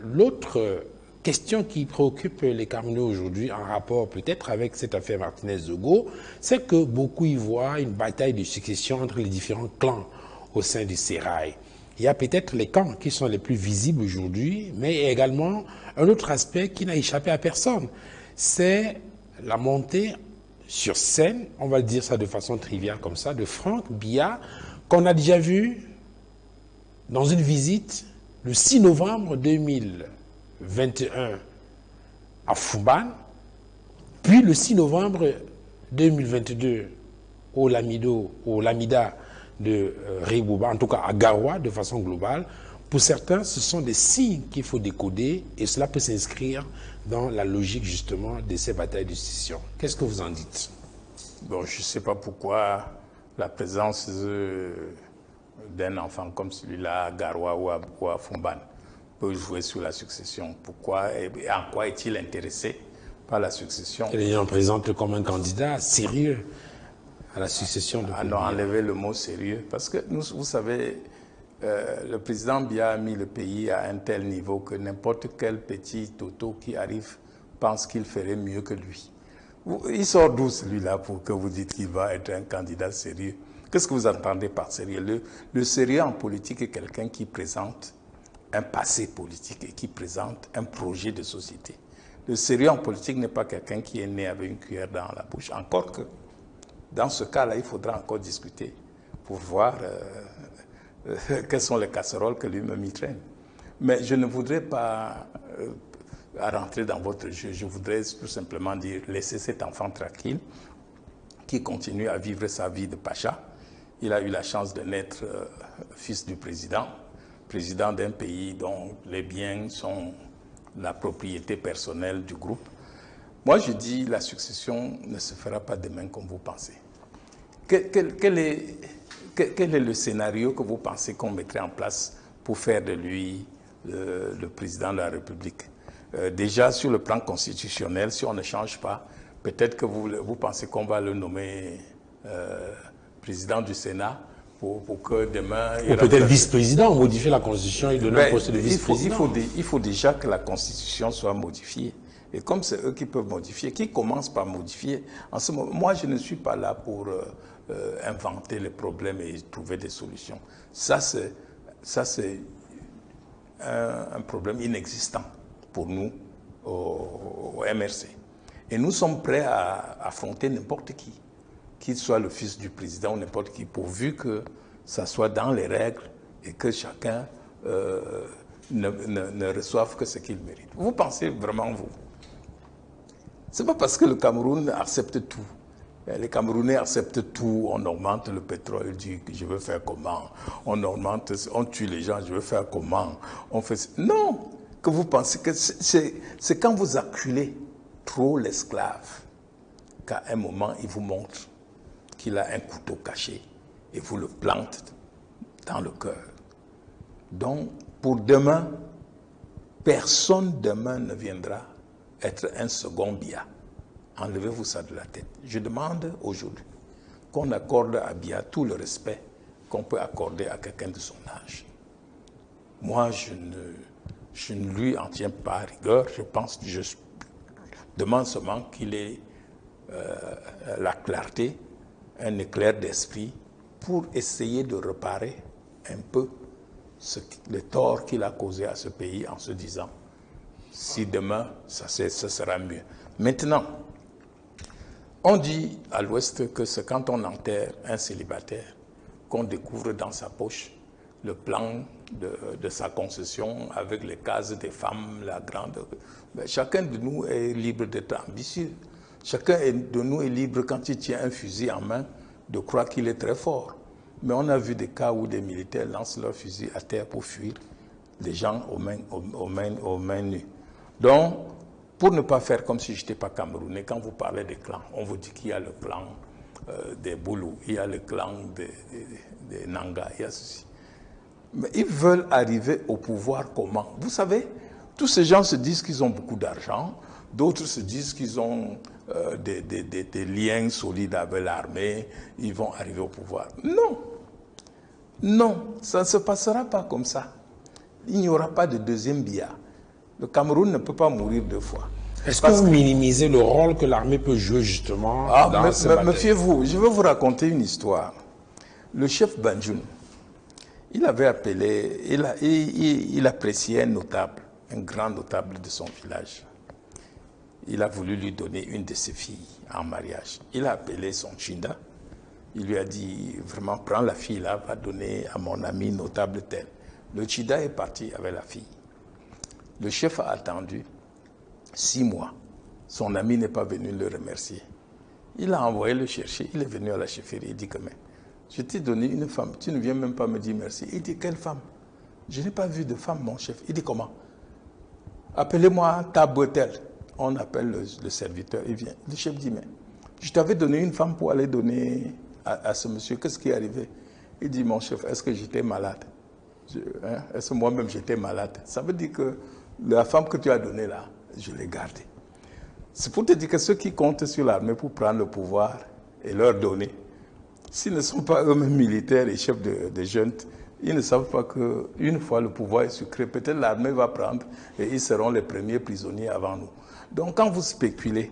L'autre question qui préoccupe les Camerounais aujourd'hui, en rapport peut-être avec cette affaire Martinez-Zogo, c'est que beaucoup y voient une bataille de succession entre les différents clans au sein du Sérail. Il y a peut-être les clans qui sont les plus visibles aujourd'hui, mais il y a également un autre aspect qui n'a échappé à personne. C'est la montée sur scène, on va dire ça de façon triviale comme ça, de Franck Biya, qu'on a déjà vu dans une visite le 6 novembre 2021 à Fumban, puis le 6 novembre 2022 au Lamida de Ribouba, en tout cas à Garoua de façon globale. Pour certains, ce sont des signes qu'il faut décoder et cela peut s'inscrire dans la logique justement de ces batailles de scission. Qu'est-ce que vous en dites? Bon, je ne sais pas pourquoi la présence d'un enfant comme celui-là à Garoua ou à Fumban peut jouer sur la succession. Pourquoi et en quoi est-il intéressé par la succession? Il en présente comme un candidat sérieux à la succession de Ah non, enlevez le mot sérieux. Parce que vous savez, le président Biya a mis le pays à un tel niveau que n'importe quel petit toto qui arrive pense qu'il ferait mieux que lui. Il sort d'où celui-là pour que vous dites qu'il va être un candidat sérieux? Qu'est-ce que vous entendez par sérieux? Le sérieux en politique est quelqu'un qui présente un passé politique et qui présente un projet de société. Le sérieux en politique n'est pas quelqu'un qui est né avec une cuillère dans la bouche. Encore que, dans ce cas-là, il faudra encore discuter pour voir quelles sont les casseroles que lui-même y traîne. Mais je ne voudrais pas rentrer dans votre jeu. Je voudrais tout simplement dire, laissez cet enfant tranquille, qui continue à vivre sa vie de pacha. Il a eu la chance de naître fils du président d'un pays dont les biens sont la propriété personnelle du groupe. Moi, je dis la succession ne se fera pas demain comme vous pensez. Quel est le scénario que vous pensez qu'on mettrait en place pour faire de lui le président de la République? Déjà, sur le plan constitutionnel, si on ne change pas, peut-être que vous pensez qu'on va le nommer président du Sénat pour que demain... Ou peut-être vice-président, modifier la Constitution et donner un poste de vice-président. Il faut déjà que la Constitution soit modifiée. Et comme c'est eux qui peuvent modifier, qui commencent par modifier, en ce moment, moi je ne suis pas là pour inventer les problèmes et trouver des solutions. Ça c'est un problème inexistant pour nous au MRC. Et nous sommes prêts à affronter n'importe qui, qu'il soit le fils du président ou n'importe qui, pourvu que ça soit dans les règles et que chacun ne reçoive que ce qu'il mérite. Vous pensez vraiment, vous? Ce n'est pas parce que le Cameroun accepte tout. Les Camerounais acceptent tout. On augmente le pétrole, dit je veux faire comment? On tue les gens, je veux faire comment? On fait... Non! Que vous pensez que c'est quand vous acculez trop l'esclave qu'à un moment, il vous montre qu'il a un couteau caché et vous le plante dans le cœur. Donc, pour demain, personne demain ne viendra être un second Biya. Enlevez-vous ça de la tête. Je demande aujourd'hui qu'on accorde à Biya tout le respect qu'on peut accorder à quelqu'un de son âge. Moi, je ne lui en tiens pas à rigueur. Je demande seulement qu'il ait la clarté, un éclair d'esprit pour essayer de réparer un peu le tort qu'il a causé à ce pays en se disant si demain, ça sera mieux. Maintenant, on dit à l'Ouest que c'est quand on enterre un célibataire qu'on découvre dans sa poche le plan de sa concession avec les cases des femmes, la grande... Mais chacun de nous est libre d'être ambitieux. Chacun de nous est libre, quand il tient un fusil en main, de croire qu'il est très fort. Mais on a vu des cas où des militaires lancent leur fusil à terre pour fuir les gens aux mains nues. Donc, pour ne pas faire comme si je n'étais pas camerounais, quand vous parlez des clans, on vous dit qu'il y a le clan des Boulou, il y a le clan des Nanga, il y a ceci. Mais ils veulent arriver au pouvoir comment? Vous savez, tous ces gens se disent qu'ils ont beaucoup d'argent, d'autres se disent qu'ils ont des liens solides avec l'armée, ils vont arriver au pouvoir. Non, non, ça ne se passera pas comme ça. Il n'y aura pas de deuxième Biya. Le Cameroun ne peut pas mourir 2 fois. Est-ce que vous minimisez le rôle que l'armée peut jouer justement dans ce bataille? Méfiez-vous, je vais vous raconter une histoire. Le chef Banjoun, il avait appelé, il appréciait un notable, un grand notable de son village. Il a voulu lui donner une de ses filles en mariage. Il a appelé son Chinda. Il lui a dit, vraiment, prends la fille là, va donner à mon ami notable tel. Le Chinda est parti avec la fille. Le chef a attendu 6 mois. Son ami n'est pas venu le remercier. Il a envoyé le chercher. Il est venu à la chefferie. Il dit que, mais, je t'ai donné une femme. Tu ne viens même pas me dire merci. Il dit, quelle femme? Je n'ai pas vu de femme, mon chef. Il dit, comment? Appelez-moi Tabouetel. On appelle le serviteur. Il vient. Le chef dit, mais, je t'avais donné une femme pour aller donner à ce monsieur. Qu'est-ce qui est arrivé? Il dit, mon chef, est-ce que j'étais malade? Est-ce que moi-même j'étais malade? Ça veut dire que la femme que tu as donnée là, je l'ai gardée. C'est pour te dire que ceux qui comptent sur l'armée pour prendre le pouvoir et leur donner, s'ils ne sont pas eux-mêmes militaires et chefs de junte, ils ne savent pas qu'une fois le pouvoir est sucré, peut-être l'armée va prendre et ils seront les premiers prisonniers avant nous. Donc quand vous spéculez,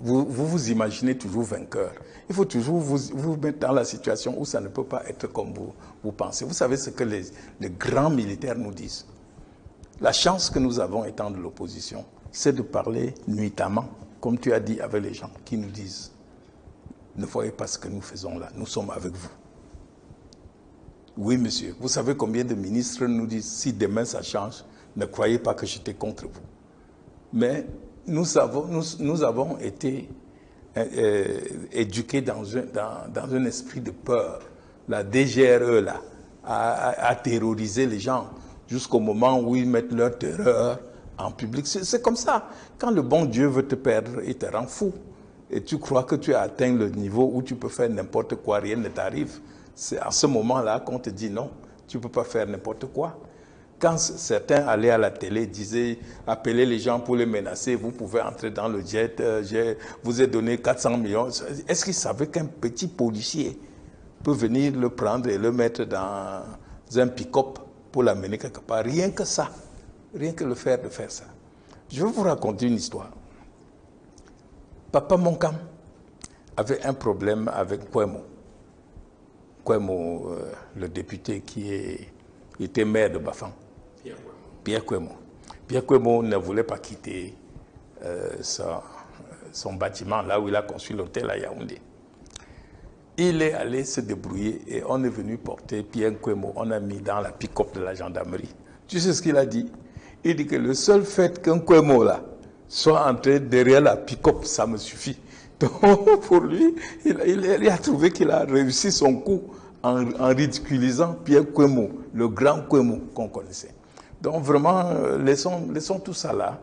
vous imaginez toujours vainqueur. Il faut toujours vous mettre dans la situation où ça ne peut pas être comme vous pensez. Vous savez ce que les grands militaires nous disent. La chance que nous avons étant de l'opposition, c'est de parler nuitamment, comme tu as dit, avec les gens qui nous disent « Ne voyez pas ce que nous faisons là, nous sommes avec vous. » Oui, monsieur, vous savez combien de ministres nous disent « Si demain ça change, ne croyez pas que j'étais contre vous. » Mais nous avons été éduqués dans un esprit de peur. La DGRE là, a terrorisé les gens jusqu'au moment où ils mettent leur terreur en public. C'est comme ça. Quand le bon Dieu veut te perdre, il te rend fou. Et tu crois que tu as atteint le niveau où tu peux faire n'importe quoi, rien ne t'arrive. C'est à ce moment-là qu'on te dit non, tu ne peux pas faire n'importe quoi. Quand certains allaient à la télé, disaient, appelez les gens pour les menacer, vous pouvez entrer dans le jet, je vous ai donné 400 millions. Est-ce qu'ils savaient qu'un petit policier peut venir le prendre et le mettre dans un pick-up pour l'amener quelque part? Rien que ça, rien que le faire de faire ça. Je vais vous raconter une histoire. Papa Monkam avait un problème avec Kwemo. Kwemo, le député qui était maire de Bafang. Pierre Kwemo. Pierre Kwemo ne voulait pas quitter son bâtiment, là où il a construit l'hôtel à Yaoundé. Il est allé se débrouiller et on est venu porter Pierre Kwemo, on a mis dans la pick-up de la gendarmerie. Tu sais ce qu'il a dit? Il dit que le seul fait qu'un Kwemo là soit entré derrière la pick-up, ça me suffit. Donc pour lui, il a trouvé qu'il a réussi son coup en ridiculisant Pierre Kwemo, le grand Kwemo qu'on connaissait. Donc vraiment, laissons tout ça là.